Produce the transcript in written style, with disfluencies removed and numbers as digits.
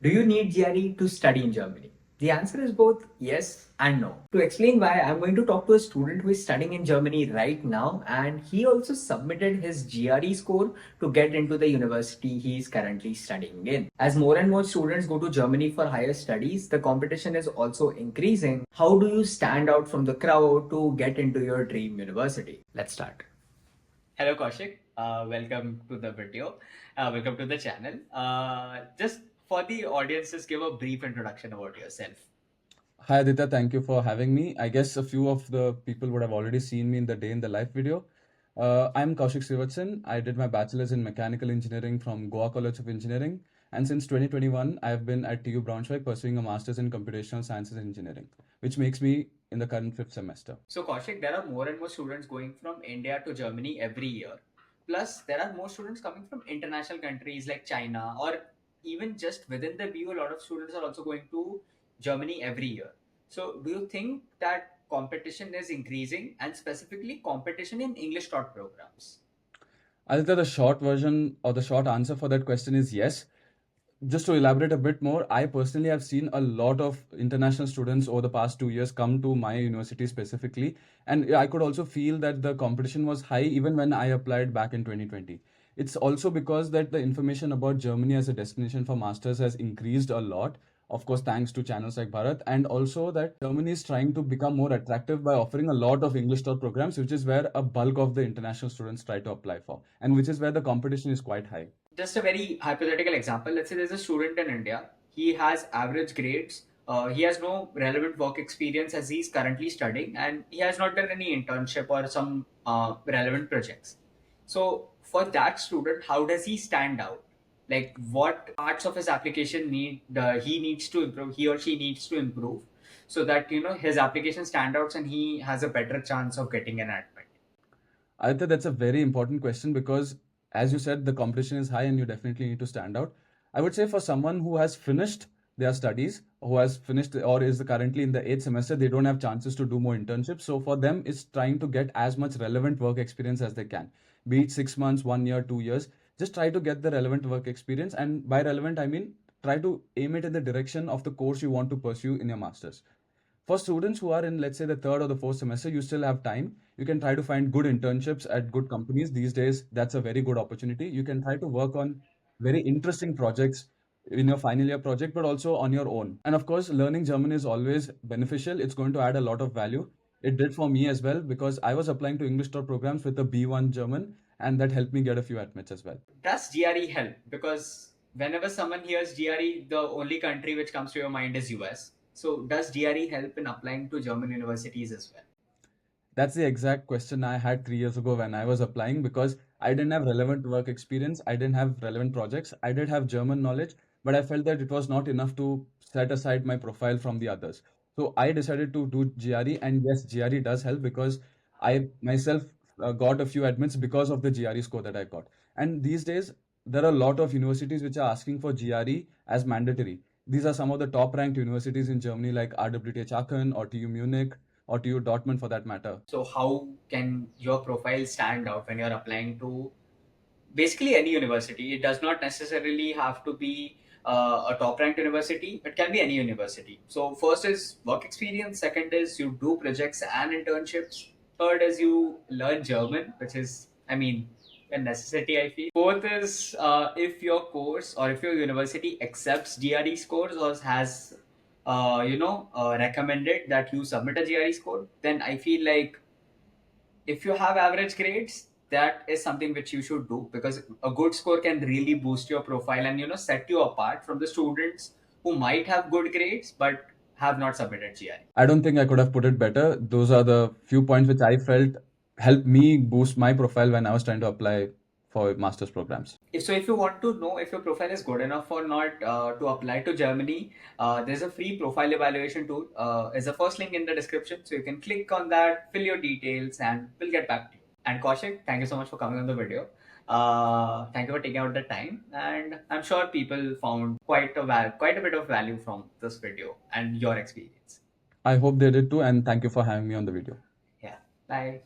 Do you need GRE to study in Germany? The answer is both yes and no. To explain why, I'm going to talk to a student who is studying in Germany right now, and he also submitted his GRE score to get into the university he is currently studying in. As more and more students go to Germany for higher studies, the competition is also increasing. How do you stand out from the crowd to get into your dream university? Let's start. Hello Kaushik, welcome to the video. Welcome to the channel. Just for the audience, just give a brief introduction about yourself. Hi Aditya, thank you for having me. I guess a few of the people would have already seen me in the day in the live video. I'm Kaushik Srivatsan. I did my bachelor's in mechanical engineering from Goa College of Engineering, and since 2021, I've been at TU Braunschweig pursuing a master's in computational sciences and engineering, which makes me in the current fifth semester. So Kaushik, there are more and more students going from India to Germany every year. Plus, there are more students coming from international countries like China, or even just within the BU, a lot of students are also going to Germany every year. So, do you think that competition is increasing, and specifically competition in English taught programs? Aditya, the short version or the short answer for that question is yes. Just to elaborate a bit more, I personally have seen a lot of international students over the past 2 years come to my university specifically. And I could also feel that the competition was high even when I applied back in 2020. It's also because that the information about Germany as a destination for masters has increased a lot. Of course, thanks to channels like Bharat, and also that Germany is trying to become more attractive by offering a lot of English taught programs, which is where a bulk of the international students try to apply for, and which is where the competition is quite high. Just a very hypothetical example. Let's say there's a student in India. He has average grades. He has no relevant work experience as he's currently studying, and he has not done any internship or some relevant projects. So, for that student, how does he stand out? Like, what parts of his application he needs to improve? He or she needs to improve, so that his application stand outs and he has a better chance of getting an admit. I think that's a very important question because, as you said, the competition is high and you definitely need to stand out. I would say for someone who has finished their studies, who has finished or is currently in the eighth semester, they don't have chances to do more internships. So for them, it's trying to get as much relevant work experience as they can, be it 6 months, 1 year, 2 years. Just try to get the relevant work experience. And by relevant, I mean try to aim it in the direction of the course you want to pursue in your master's. For students who are in, let's say, the third or the fourth semester, you still have time. You can try to find good internships at good companies. These days, that's a very good opportunity. You can try to work on very interesting projects in your final year project, but also on your own. And of course, learning German is always beneficial. It's going to add a lot of value. It did for me as well because I was applying to English taught programs with a B1 German, and that helped me get a few admits as well. Does GRE help? Because whenever someone hears GRE, the only country which comes to your mind is US. So does GRE help in applying to German universities as well? That's the exact question I had 3 years ago when I was applying because I didn't have relevant work experience, I didn't have relevant projects, I did have German knowledge, but I felt that it was not enough to set aside my profile from the others. So I decided to do GRE, and yes, GRE does help because I myself got a few admits because of the GRE score that I got. And these days, there are a lot of universities which are asking for GRE as mandatory. These are some of the top ranked universities in Germany like RWTH Aachen or TU Munich or to you Dortmund for that matter. So how can your profile stand out when you're applying to basically any university? It does not necessarily have to be a top ranked university. It can be any university. So first is work experience. Second is you do projects and internships. Third is you learn German, which is, I mean, a necessity, I feel. Fourth is if your course or if your university accepts GRE scores or has recommended that you submit a GRE score, then I feel like if you have average grades, that is something which you should do, because a good score can really boost your profile and set you apart from the students who might have good grades but have not submitted GRE. I don't think I could have put it better. Those are the few points which I felt helped me boost my profile when I was trying to apply for master's programs. If you want to know if your profile is good enough or not to apply to Germany, there's a free profile evaluation tool. Is the first link in the description, so you can click on that, fill your details, and we'll get back to you. And Kaushik, thank you so much for coming on the video. Thank you for taking out the time, and I'm sure people found quite a bit of value from this video and your experience. I hope they did too, and thank you for having me on the video. Yeah, bye.